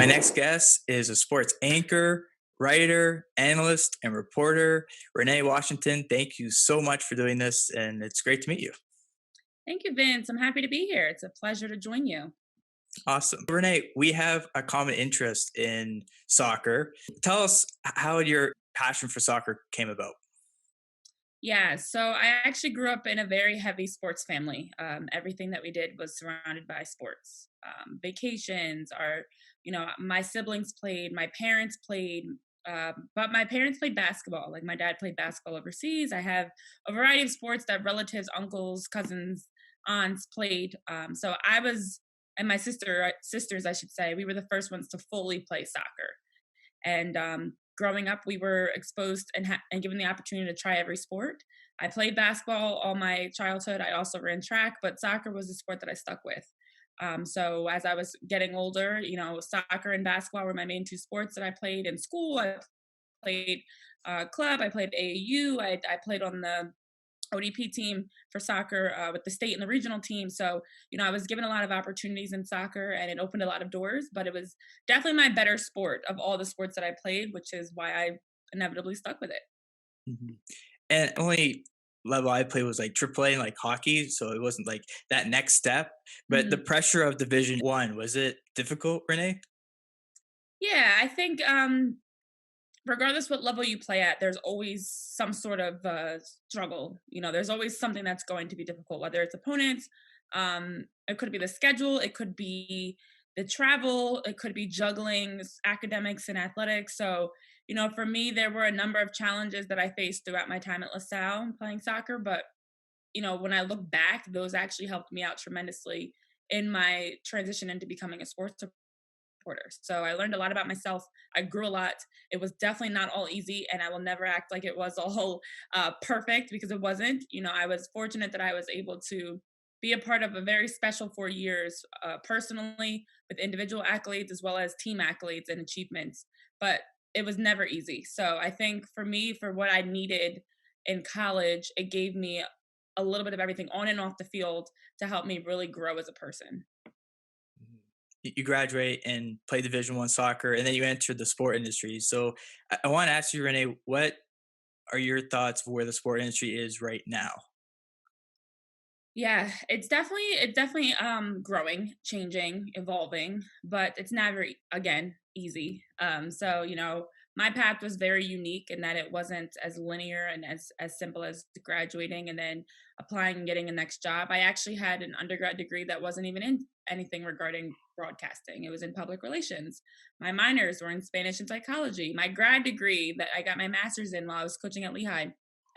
My next guest is a sports anchor, writer, analyst, and reporter, Renee Washington. Thank you so much for doing this, and it's great to meet you. Thank you, Vince. I'm happy to be here. It's a pleasure to join you. Awesome. Renee, we have a common interest in soccer. Tell us how your passion for soccer came about. Yeah, so I actually grew up in a very heavy sports family. Everything that we did was surrounded by sports. Vacations, my siblings played, my parents played, but my parents played basketball. Like my dad played basketball overseas. I have a variety of sports that relatives, uncles, cousins, aunts played. So I was, and my sisters, I should say, we were the first ones to fully play soccer. And growing up, we were exposed and given the opportunity to try every sport. I played basketball all my childhood. I also ran track, but soccer was the sport that I stuck with. So as I was getting older, soccer and basketball were my main two sports that I played in school. I played club. I played AAU. I played on the ODP team for soccer with the state and the regional team. So, I was given a lot of opportunities in soccer and it opened a lot of doors, but it was definitely my better sport of all the sports that I played, which is why I inevitably stuck with it. Mhm. And only level I played was like AAA and like hockey, so it wasn't like that next step. But the Mhm. pressure of Division 1, was it difficult, Renee? Yeah, I think regardless what level you play at, there's always some sort of struggle. There's always something that's going to be difficult, whether it's opponents, it could be the schedule, it could be the travel, it could be juggling academics and athletics. So, for me, there were a number of challenges that I faced throughout my time at LaSalle playing soccer. But, when I look back, those actually helped me out tremendously in my transition into becoming a sports reporter. So I learned a lot about myself. I grew a lot. It was definitely not all easy, and I will never act like it was all perfect because it wasn't. I was fortunate that I was able to be a part of a very special 4 years personally with individual accolades as well as team accolades and achievements. But it was never easy. So I think for me, for what I needed in college, it gave me a little bit of everything on and off the field to help me really grow as a person. Mhm. You graduate and play Division 1 soccer, and then you enter the sport industry. So I want to ask you, Renee, what are your thoughts of where the sport industry is right now? Yeah, it's definitely growing, changing, evolving, but it's never again easy. So, my path was very unique in that it wasn't as linear and as simple as graduating and then applying and getting a next job. I actually had an undergrad degree that wasn't even in anything regarding broadcasting. It was in public relations. My minors were in Spanish and psychology. My grad degree that I got my master's in while I was coaching at Lehigh,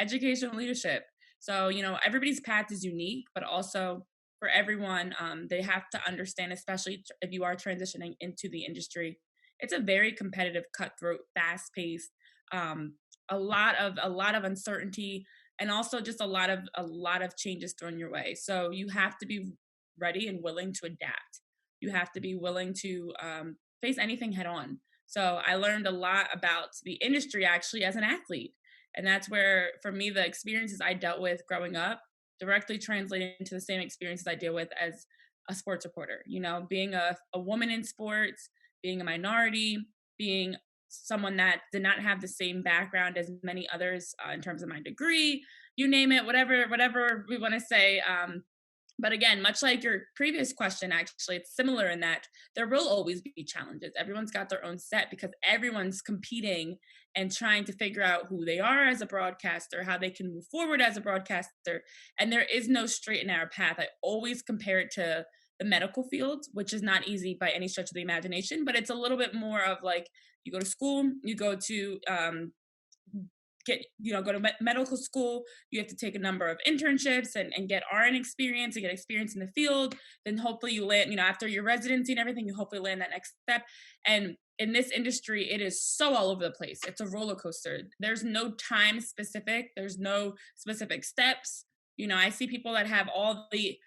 educational leadership. So, everybody's path is unique, but also for everyone, they have to understand, especially if you are transitioning into the industry, it's a very competitive, cutthroat, fast paced, a lot of uncertainty, and also just a lot of changes thrown your way. So you have to be ready and willing to adapt. You have to be willing to face anything head on. So I learned a lot about the industry actually as an athlete. And that's where, for me, the experiences I dealt with growing up directly translated into the same experiences I deal with as a sports reporter. Being a woman in sports, being a minority, being someone that did not have the same background as many others in terms of my degree, you name it, whatever we want to say. But again, much like your previous question, actually, it's similar in that there will always be challenges. Everyone's got their own set because everyone's competing and trying to figure out who they are as a broadcaster, how they can move forward as a broadcaster. And there is no straight and narrow path. I always compare it to the medical field, which is not easy by any stretch of the imagination, but it's a little bit more of like you go to school, you go to go to medical school, you have to take a number of internships and get RN experience and get experience in the field. Then hopefully you land, after your residency and everything, you hopefully land that next step. And in this industry, it is so all over the place. It's a roller coaster. There's no time specific, there's no specific steps. I see people that have all the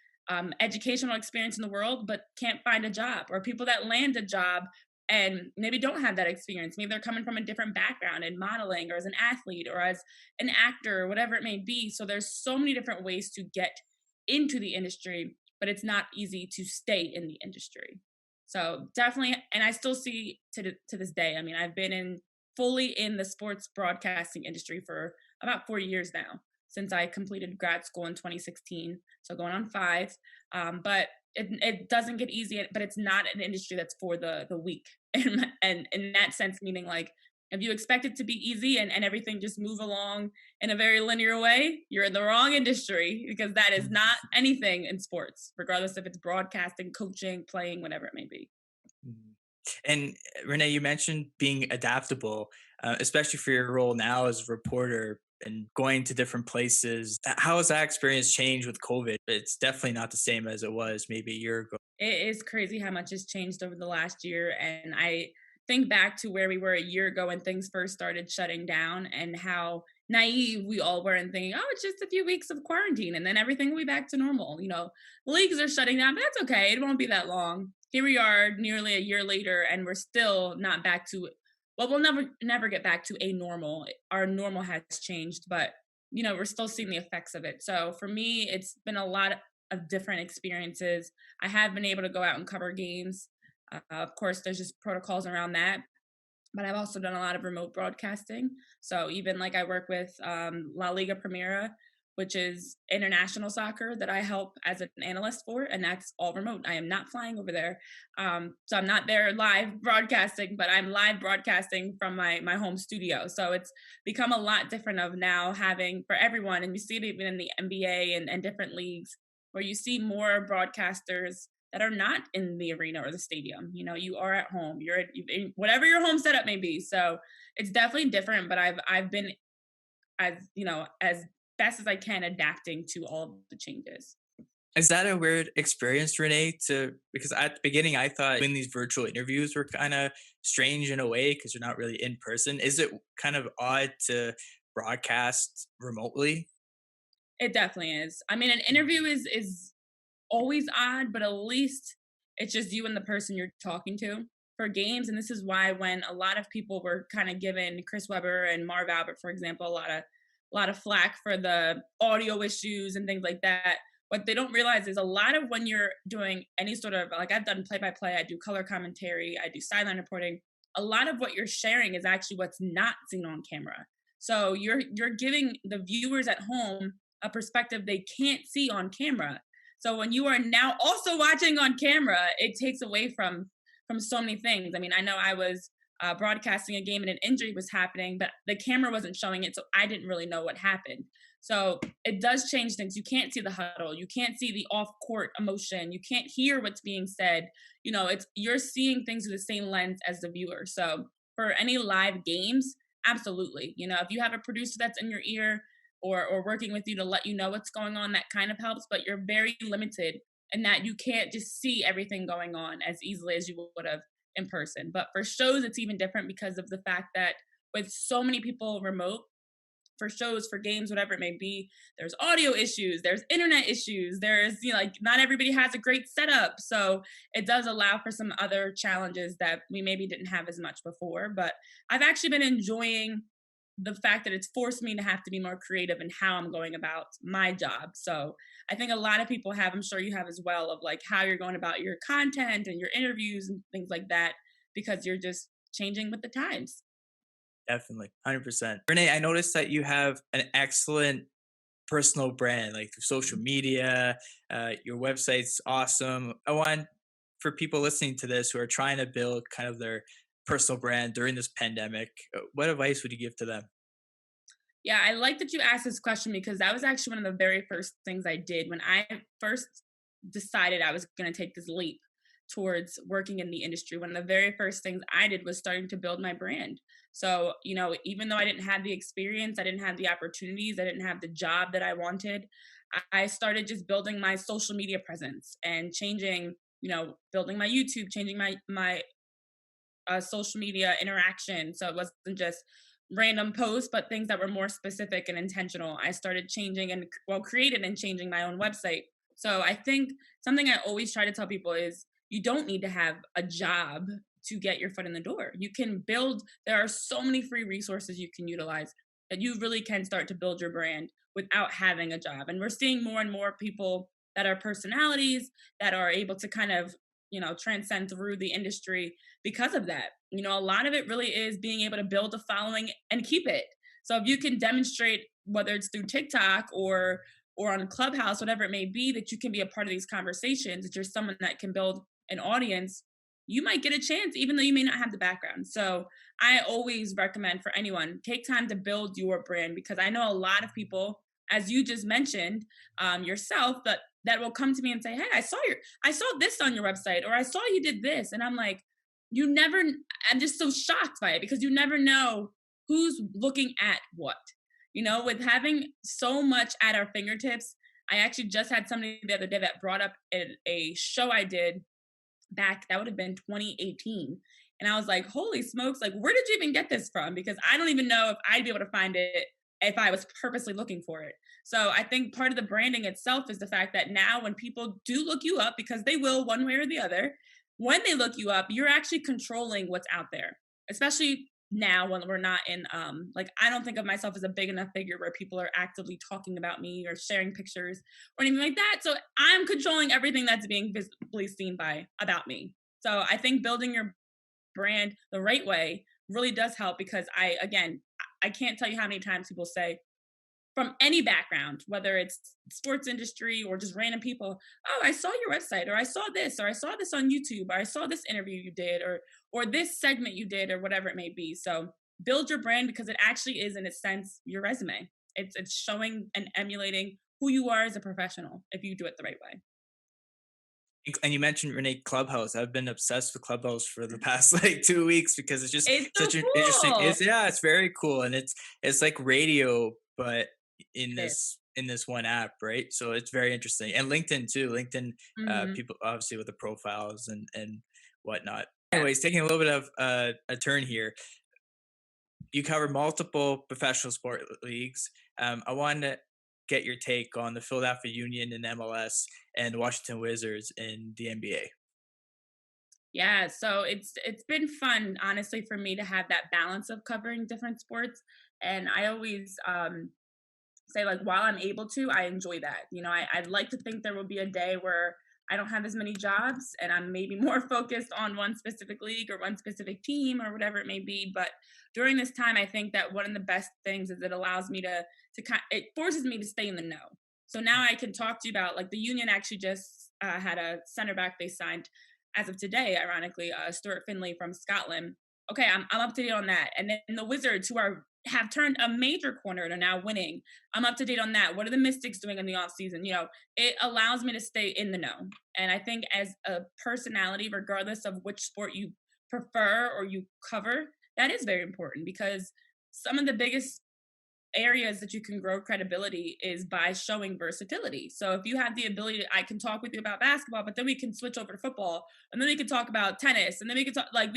educational experience in the world but can't find a job, or people that land a job and maybe don't have that experience. Maybe they're coming from a different background in modeling or as an athlete or as an actor or whatever it may be. So there's so many different ways to get into the industry, but it's not easy to stay in the industry. So definitely, and I still see to this day. I mean, I've been in fully in the sports broadcasting industry for about 4 years now since I completed grad school in 2016. So going on five. But it doesn't get easy, but it's not an industry that's for the weak. And in that sense, meaning like if you expect it to be easy and everything just move along in a very linear way, you're in the wrong industry because that is not anything in sports, regardless if it's broadcasting, coaching, playing, whatever it may be. Mhm. And Renee, you mentioned being adaptable, especially for your role now as a reporter and going to different places. How has that experience changed with COVID? It's definitely not the same as it was maybe a year ago. It is crazy how much has changed over the last year. And I think back to where we were a year ago when things first started shutting down and how naive we all were and thinking, oh, it's just a few weeks of quarantine and then everything will be back to normal. Leagues are shutting down, but that's okay. It won't be that long. Here we are nearly a year later and we're still not back to, well, we'll never get back to a normal. Our normal has changed, but we're still seeing the effects of it. So for me, it's been a lot of different experiences. I have been able to go out and cover games. Of course, there's just protocols around that, but I've also done a lot of remote broadcasting. So even like I work with La Liga Primera, which is international soccer that I help as an analyst for, and that's all remote. I am not flying over there, so I'm not there live broadcasting, but I'm live broadcasting from my home studio. So it's become a lot different of now having for everyone, and you see it even in the NBA and different leagues where you see more broadcasters that are not in the arena or the stadium. You are at home. You're in whatever your home setup may be. So it's definitely different. But I've been as best as I can adapting to all of the changes. Is that a weird experience, Renee? Because at the beginning I thought doing these virtual interviews were kind of strange in a way because you're not really in person. Is it kind of odd to broadcast remotely? It definitely is. I mean, an interview is always odd, but at least it's just you and the person you're talking to for games. And this is why when a lot of people were kind of giving Chris Webber and Marv Albert, for example, a lot of flack for the audio issues and things like that. What they don't realize is a lot of when you're doing any sort of like I've done play by play, I do color commentary, I do sideline reporting. A lot of what you're sharing is actually what's not seen on camera. So you're giving the viewers at home a perspective they can't see on camera. So when you are now also watching on camera, it takes away from so many things. I mean, I know I was broadcasting a game and an injury was happening, but the camera wasn't showing it, so I didn't really know what happened. So it does change things. You can't see the huddle, you can't see the off court emotion, you can't hear what's being said. It's you're seeing things through the same lens as the viewer. So for any live games, absolutely. If you have a producer that's in your ear or working with you to let you know what's going on, that kind of helps. But you're very limited in that you can't just see everything going on as easily as you would have in person. But for shows, it's even different because of the fact that with so many people remote, for shows, for games, whatever it may be, there's audio issues, there's internet issues, there's, like not everybody has a great setup. So it does allow for some other challenges that we maybe didn't have as much before. But I've actually been enjoying the fact that it's forced me to have to be more creative in how I'm going about my job. So I think a lot of people have, I'm sure you have as well, of like how you're going about your content and your interviews and things like that, because you're just changing with the times. Definitely, 100%. Renee, I noticed that you have an excellent personal brand, like through social media. Your website's awesome. I want for people listening to this who are trying to build kind of their personal brand during this pandemic. What advice would you give to them? Yeah, I like that you asked this question because that was actually one of the very first things I did when I first decided I was going to take this leap towards working in the industry. One of the very first things I did was starting to build my brand. So, even though I didn't have the experience, I didn't have the opportunities, I didn't have the job that I wanted, I started just building my social media presence and changing, building my YouTube, changing my social media interaction. So it wasn't just random posts, but things that were more specific and intentional. I started changing and created and changing my own website. So I think something I always try to tell people is you don't need to have a job to get your foot in the door. You can build, there are so many free resources you can utilize that you really can start to build your brand without having a job. And we're seeing more and more people that are personalities that are able to kind of transcend through the industry because of that. A lot of it really is being able to build a following and keep it. So if you can demonstrate, whether it's through TikTok or on Clubhouse, whatever it may be, that you can be a part of these conversations, that you're someone that can build an audience, you might get a chance, even though you may not have the background. So I always recommend for anyone, take time to build your brand, because I know a lot of people, as you just mentioned yourself, that will come to me and say, "Hey, I saw this on your website, or I saw you did this," and I'm like, you never. I'm just so shocked by it, because you never know who's looking at what. With having so much at our fingertips, I actually just had somebody the other day that brought up a show I did back, that would have been 2018. And I was like, holy smokes, like, where did you even get this from? Because I don't even know if I'd be able to find it if I was purposely looking for it. So I think part of the branding itself is the fact that now when people do look you up, because they will one way or the other, when they look you up, you're actually controlling what's out there, especially now when we're not in like, I don't think of myself as a big enough figure where people are actively talking about me or sharing pictures or anything like that. So I'm controlling everything that's being visibly seen about me. So I think building your brand the right way really does help, because I can't tell you how many times people say, from any background, whether it's sports industry or just random people, "Oh, I saw your website, or I saw this, or I saw this on YouTube, or I saw this interview you did, or this segment you did," or whatever it may be. So build your brand, because it actually is, in a sense, your resume. It's showing and emulating who you are as a professional if you do it the right way. And you mentioned Renee Clubhouse. I've been obsessed with Clubhouse for the past like 2 weeks because it's just It's so such an interesting. cool. It's very cool, and it's like radio, but It is. in this one app, right? So it's very interesting, and LinkedIn too. LinkedIn, Mhm. people obviously with the profiles and whatnot. Yes. Anyways, taking a little bit of a turn here. You cover multiple professional sport leagues. I wanted to get your take on the Philadelphia Union in MLS and Washington Wizards in the NBA. Yeah, so it's been fun, honestly, for me to have that balance of covering different sports. And I always say, like, while I'm able to, I enjoy that. I'd like to think there will be a day where I don't have as many jobs and I'm maybe more focused on one specific league or one specific team or whatever it may be. But during this time, I think that one of the best things is it allows me it forces me to stay in the know. So now I can talk to you about, like, the Union actually just had a center back they signed as of today, ironically, Stuart Finley from Scotland. Okay, I'm up to date on that. And then the Wizards, who have turned a major corner and are now winning, I'm up to date on that. What are the Mystics doing in the off season? It allows me to stay in the know. And I think as a personality, regardless of which sport you prefer or you cover, that is very important, because some of the biggest areas that you can grow credibility is by showing versatility. So if you have the ability, I can talk with you about basketball, but then we can switch over to football, and then we can talk about tennis, and then we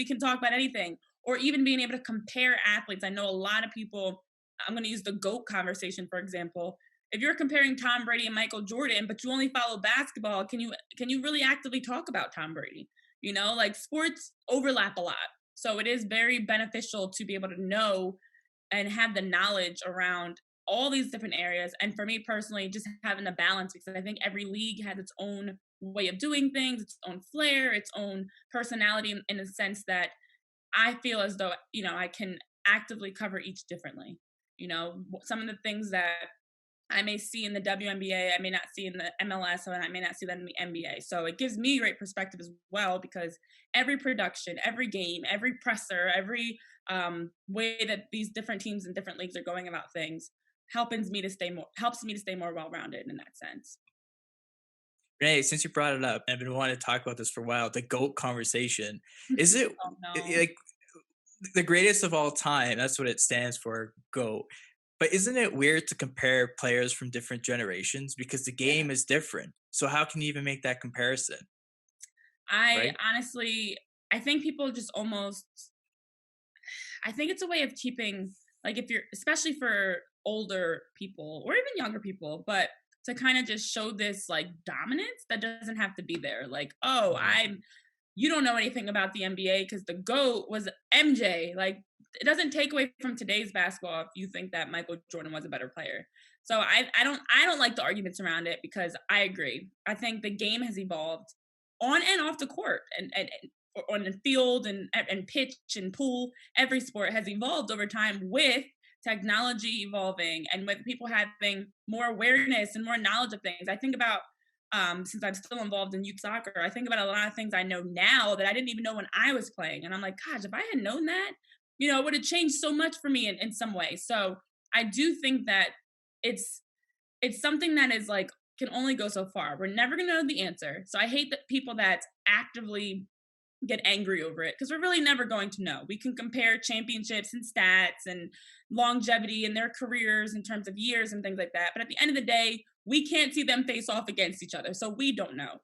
can talk about anything, or even being able to compare athletes. I know a lot of people. I'm going to use the GOAT conversation, for example. If you're comparing Tom Brady and Michael Jordan, but you only follow basketball, can you really actively talk about Tom Brady? Like, sports overlap a lot. So it is very beneficial to be able to know and have the knowledge around all these different areas. And for me personally, just having the balance, because I think every league has its own way of doing things, its own flair, its own personality, in a sense that I feel as though, I can actively cover each differently. Some of the things that I may see in the WNBA, I may not see in the MLS, and I may not see that in the NBA. So it gives me great perspective as well, because every production, every game, every presser, every way that these different teams and different leagues are going about things helps me to stay more well-rounded in that sense. Renee, since you brought it up, I've been wanting to talk about this for a while. The GOAT conversation, is it Oh no. like the greatest of all time? That's what it stands for, GOAT. But isn't it weird to compare players from different generations because the Yeah. game is different? So how can you even make that comparison, I right? honestly, I think people just almost, I think it's a way of keeping, like, if you're, especially for older people or even younger people, but to kind of just show this, like, dominance that doesn't have to be there. Like, oh, Mhm. you don't know anything about the NBA because the GOAT was MJ. Like, it doesn't take away from today's basketball if you think that Michael Jordan was a better player. So I don't like the arguments around it, because I agree. I think the game has evolved. on and off the court, on the field and pitch and pool. Every sport has evolved over time with technology evolving and with people having more awareness and more knowledge of things. I think about since I'm still involved in youth soccer, I think about a lot of things I know now that I didn't even know when I was playing. And I'm like, gosh, if I had known that, it would have changed so much for me in some way. So I do think that it's it's something that is like can only go so far. We're never gonna know the answer. So I hate that people that actively get angry over it because we're really never going to know. We can compare championships and stats and longevity in their careers in terms of years and things like that. But at the end of the day, we can't see them face off against each other. So we don't know.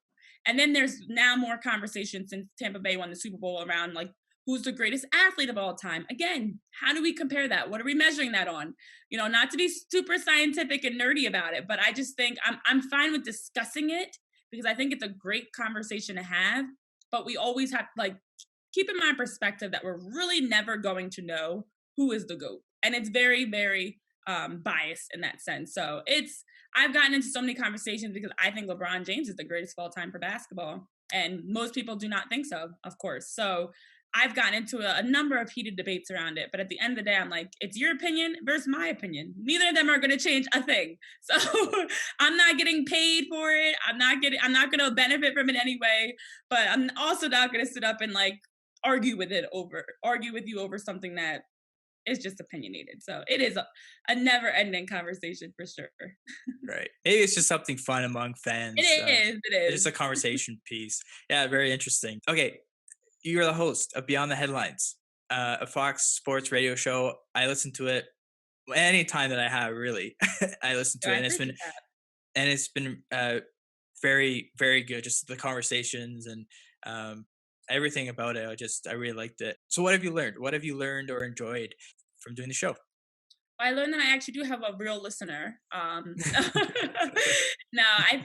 And then there's now more conversation since Tampa Bay won the Super Bowl around like who's the greatest athlete of all time. Again, how do we compare that? What are we measuring that on? Not to be super scientific and nerdy about it, but I just think I'm fine with discussing it because I think it's a great conversation to have, but we always have to like keep in mind perspective that we're really never going to know who is the GOAT. And it's very, very biased in that sense. So I've gotten into so many conversations because I think LeBron James is the greatest of all time for basketball. And most people do not think so, of course. So I've gotten into a number of heated debates around it. But at the end of the day, I'm like, it's your opinion versus my opinion. Neither of them are going to change a thing. So I'm not getting paid for it. I'm not going to benefit from it anyway. But I'm also not going to sit up and like argue with you over something that is just opinionated. So it is a never ending conversation for sure. Right. Maybe it's just something fun among It fans. is. It It's just is. a conversation piece. Yeah, very interesting. Okay, you're the host of Beyond the Headlines, a Fox Sports radio show. I listen to it anytime that I have. Really, I listen So to I it, and appreciate that. it's been very very good. Just the conversations and everything about it. I really liked it. So, what have you learned? What have you learned or enjoyed from doing the show? I learned that I actually do have a real listener. No, I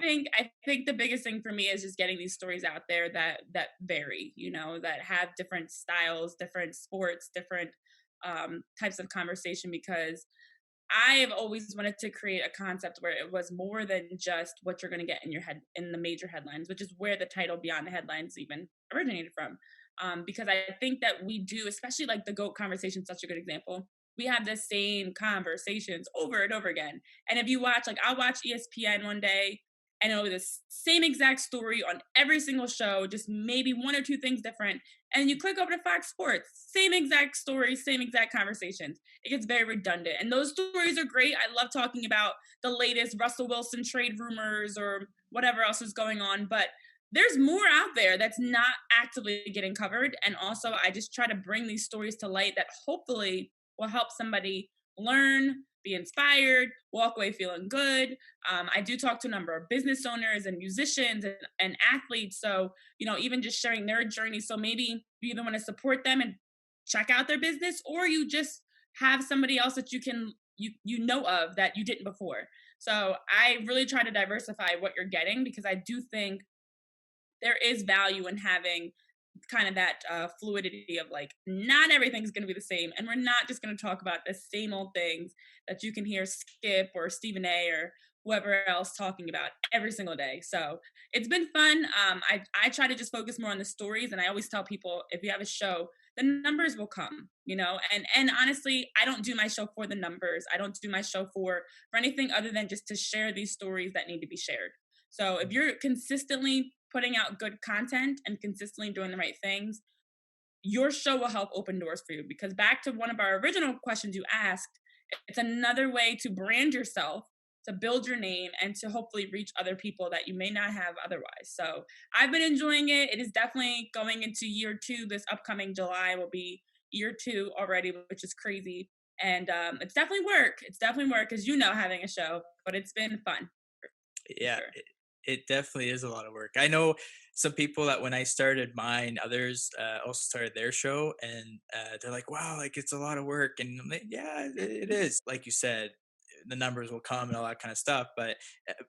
think the biggest thing for me is just getting these stories out there that vary, that have different styles, different sports, different types of conversation. Because I have always wanted to create a concept where it was more than just what you're going to get in your head in the major headlines, which is where the title Beyond the Headlines even originated from. Because I think that we do, especially like the GOAT conversation, such a good example. We have the same conversations over and over again. And if you watch, like, I'll watch ESPN one day and it'll be the same exact story on every single show, just maybe one or two things different. And you click over to Fox Sports, same exact story, same exact conversations. It gets very redundant. And those stories are great. I love talking about the latest Russell Wilson trade rumors or whatever else is going on. But there's more out there that's not actively getting covered. And also, I just try to bring these stories to light that hopefully will help somebody learn, be inspired, walk away feeling good. I do talk to a number of business owners and musicians and athletes. So, even just sharing their journey. So maybe you either want to support them and check out their business, or you just have somebody else that you know of that you didn't before. So I really try to diversify what you're getting because I do think there is value in having kind of that fluidity of like not everything's going to be the same, and we're not just going to talk about the same old things that you can hear Skip or Stephen A or whoever else talking about every single day. So it's been fun. I try to just focus more on the stories, and I always tell people if you have a show, the numbers will come, and honestly, I don't do my show for the numbers. I don't do my show for anything other than just to share these stories that need to be shared. So if you're consistently putting out good content and consistently doing the right things, your show will help open doors for you. Because back to one of our original questions you asked, it's another way to brand yourself, to build your name, and to hopefully reach other people that you may not have otherwise. So I've been enjoying it. It is definitely going into year 2. This upcoming July will be year 2 already, which is crazy. And it's definitely work. It's definitely work, as having a show, but it's been fun for Yeah, sure. it definitely is a lot of work. I know some people that when I started mine, others also started their show, and they're like, "Wow, like it's a lot of work." And I'm like, "Yeah, it is." Like you said, the numbers will come and all that kind of stuff. But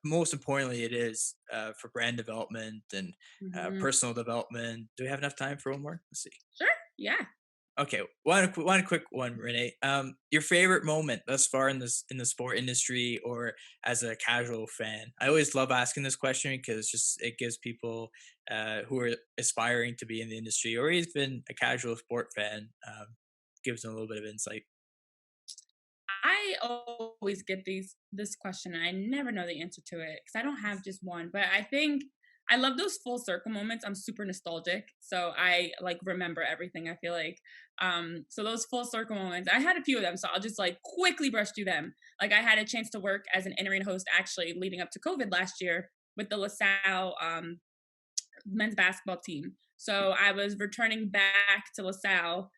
most importantly, it is for brand development and Mhm. personal development. Do we have enough time for one more? Let's see. Sure. Yeah. Okay, one quick one, Renee. Your favorite moment thus far in the sport industry or as a casual fan? I always love asking this question because it gives people who are aspiring to be in the industry or even a casual sport fan gives them a little bit of insight. I always get this question and I never know the answer to it because I don't have just one. But I think I love those full circle moments. I'm super nostalgic. So I like remember everything, I feel like. So those full circle moments, I had a few of them. So I'll just like quickly brush through them. Like I had a chance to work as an in-arena host actually leading up to COVID last year with the LaSalle men's basketball team. So I was returning back to LaSalle,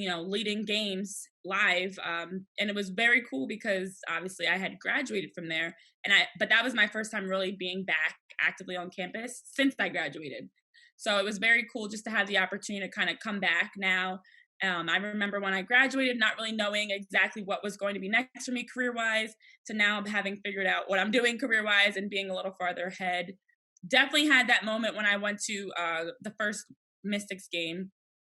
leading games live, and it was very cool because obviously I had graduated from there, but that was my first time really being back actively on campus since I graduated. So it was very cool just to have the opportunity to kind of come back now. I remember when I graduated, not really knowing exactly what was going to be next for me career wise, to now having figured out what I'm doing career wise and being a little farther ahead. Definitely had that moment when I went to the first Mystics game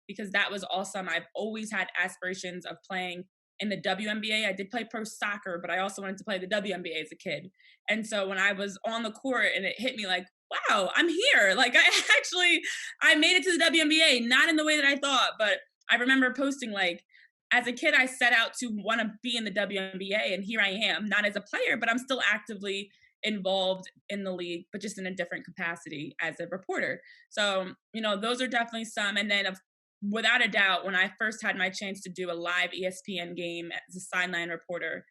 because that was awesome. I've always had aspirations of playing in the WNBA. I did play pro soccer, but I also wanted to play the WNBA as a kid. And so when I was on the court and it hit me like, wow, I'm here. Like I made it to the WNBA, not in the way that I thought, but I remember posting like, as a kid, I set out to want to be in the WNBA, and here I am, not as a player, but I'm still actively involved in the league, but just in a different capacity as a reporter. So, those are definitely some. And then, without a doubt, when I first had my chance to do a live ESPN game as a sideline reporter,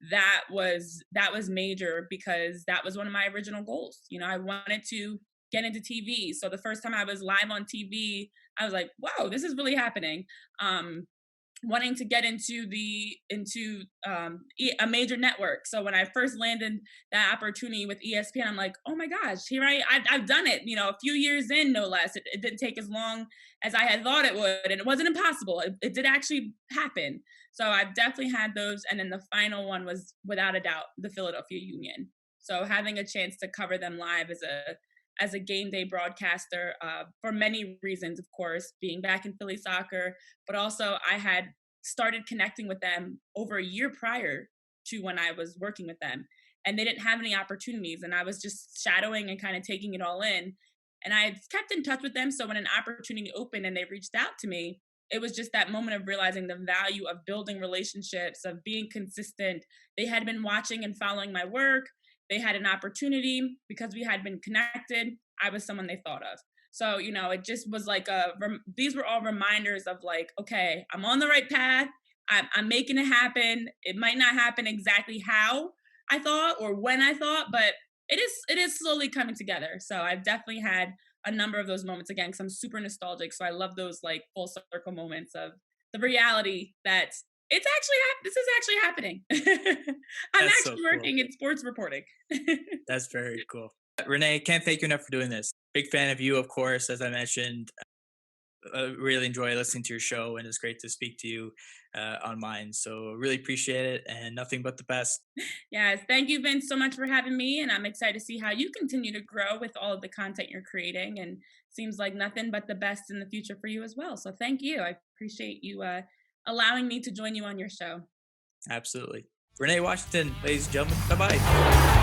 that was major because that was one of my original goals. I wanted to get into TV. So the first time I was live on TV, I was like, "Wow, this is really happening." Wanting to get into a major network. So when I first landed that opportunity with ESPN, I'm like, oh my gosh, I've done it. A few years in, no less. It didn't take as long as I had thought it would, and it wasn't impossible. It did actually happen. So I've definitely had those, and then the final one was without a doubt the Philadelphia Union. So having a chance to cover them live as a game day broadcaster for many reasons, of course, being back in Philly soccer, but also I had started connecting with them over a year prior to when I was working with them. And they didn't have any opportunities. And I was just shadowing and kind of taking it all in. And I had kept in touch with them. So when an opportunity opened and they reached out to me, it was just that moment of realizing the value of building relationships, of being consistent. They had been watching and following my work. They had an opportunity because we had been connected. I was someone they thought of. So, it just was like these were all reminders of like, okay, I'm on the right path. I'm making it happen. It might not happen exactly how I thought or when I thought, but it is slowly coming together. So I've definitely had a number of those moments again, because I'm super nostalgic. So I love those like full circle moments of the reality that this is actually happening. I'm That's so actually cool. working in sports reporting. That's very cool. Renee, can't thank you enough for doing this. Big fan of you, of course, as I mentioned. I really enjoy listening to your show, and it's great to speak to you on mine. So really appreciate it, and nothing but the best. Yes, thank you, Vince, so much for having me. And I'm excited to see how you continue to grow with all of the content you're creating. And seems like nothing but the best in the future for you as well. So thank you. I appreciate you allowing me to join you on your show. Absolutely. Renee Washington, ladies and gentlemen, bye bye.